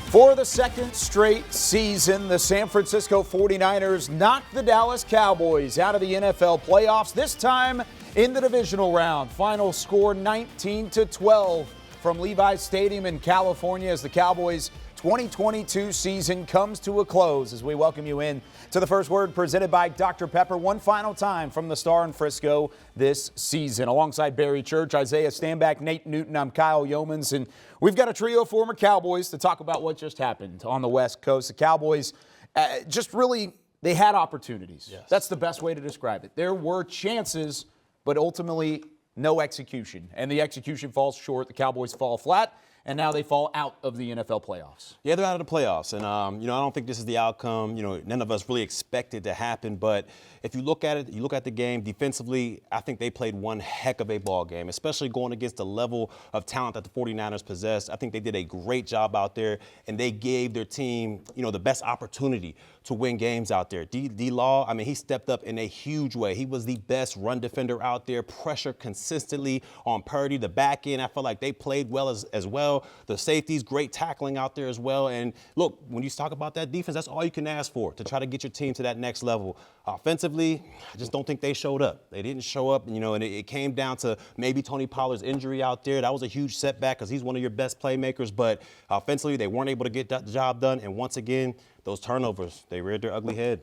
For the second straight season, the San Francisco 49ers knocked the Dallas Cowboys out of the NFL playoffs, this time in the divisional round. Final score 19-12 from Levi's Stadium in California as the Cowboys' 2022 season comes to a close. As we welcome you in to the First Word presented by Dr. Pepper, one final time from the Star in Frisco this season. Alongside Barry Church, Isaiah Stanback, Nate Newton, I'm Kyle Youmans, and we've got a trio of former Cowboys to talk about what just happened on the West Coast. The Cowboys they had opportunities. Yes. That's the best way to describe it. There were chances, but ultimately no execution. And the execution falls short. The Cowboys fall flat. And now they fall out of the NFL playoffs. Yeah, they're out of the playoffs. And, I don't think this is the outcome, none of us really expected to happen. But if you look at it, you look at the game defensively, I think they played one heck of a ball game, especially going against the level of talent that the 49ers possess. I think they did a great job out there, and they gave their team, the best opportunity to win games out there. D-Law, he stepped up in a huge way. He was the best run defender out there, pressure consistently on Purdy. The back end, I felt like they played well as well. The safeties, great tackling out there as well. And look, when you talk about that defense, that's all you can ask for to try to get your team to that next level. Offensively, I just don't think they showed up. They didn't show up, and it came down to maybe Tony Pollard's injury out there. That was a huge setback because he's one of your best playmakers. But offensively, they weren't able to get that job done. And once again, those turnovers, they reared their ugly head.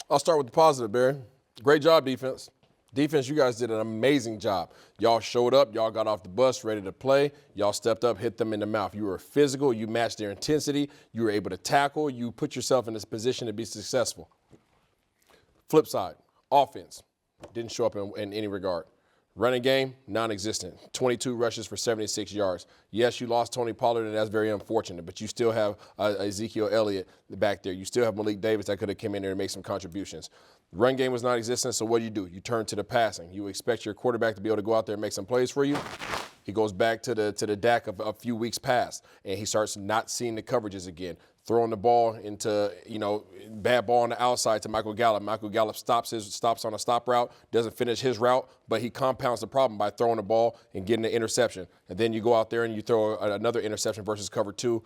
I'll start with the positive, Barry. Great job, defense. Defense, you guys did an amazing job. Y'all showed up. Y'all got off the bus, ready to play. Y'all stepped up, hit them in the mouth. You were physical. You matched their intensity. You were able to tackle. You put yourself in this position to be successful. Flip side, offense. Didn't show up in any regard. Running game, non-existent. 22 rushes for 76 yards. Yes, you lost Tony Pollard, and that's very unfortunate, but you still have Ezekiel Elliott back there. You still have Malik Davis that could have come in there and made some contributions. Run game was non-existent, so what do? You turn to the passing. You expect your quarterback to be able to go out there and make some plays for you. He goes back to the DAC of a few weeks past, and he starts not seeing the coverages again. Throwing the ball into, bad ball on the outside to Michael Gallup. Michael Gallup stops on a stop route, doesn't finish his route, but he compounds the problem by throwing the ball and getting the interception. And then you go out there and you throw another interception versus cover two.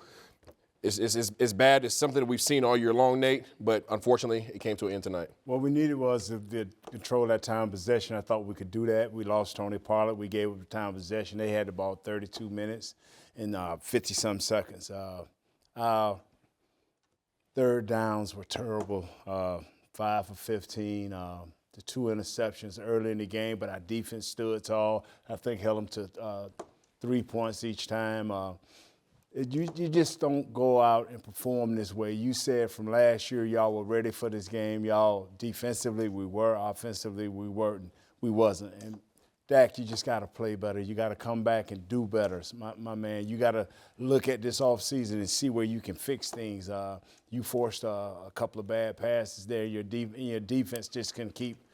It's bad. It's something that we've seen all year long, Nate, but unfortunately it came to an end tonight. What we needed was to control that time of possession. I thought we could do that. We lost Tony Pollard. We gave them time of possession. They had about 32 minutes and 50-some seconds. Third downs were terrible, 5 for 15. The 2 interceptions early in the game, but our defense stood tall. I think held them to 3 points each time. You just don't go out and perform this way. You said from last year y'all were ready for this game. Y'all defensively we were, offensively we weren't. We wasn't. And Dak, you just got to play better. You got to come back and do better, my man. You got to look at this offseason and see where you can fix things. You forced a couple of bad passes there. Your defense just couldn't keep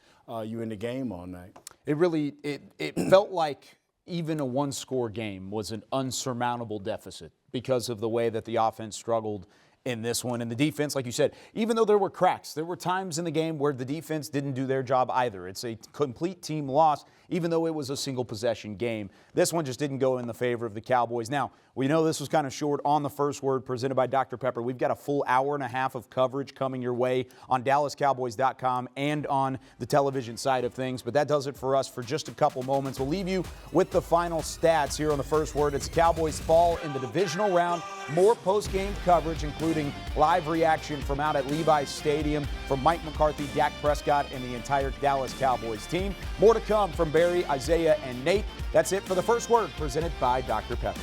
you in the game all night. It felt like even a one-score game was an unsurmountable deficit because of the way that the offense struggled in this one. And the defense, like you said, even though there were cracks, there were times in the game where the defense didn't do their job either. It's a complete team loss, even though it was a single-possession game. This one just didn't go in the favor of the Cowboys. Now, we know this was kind of short on the First Word presented by Dr. Pepper. We've got a full hour and a half of coverage coming your way on DallasCowboys.com and on the television side of things. But that does it for us for just a couple moments. We'll leave you with the final stats here on the First Word. It's Cowboys fall in the divisional round. More post-game coverage, including live reaction from out at Levi's Stadium from Mike McCarthy, Dak Prescott, and the entire Dallas Cowboys team. More to come from Barry, Isaiah, and Nate. That's it for the First Word presented by Dr. Pepper.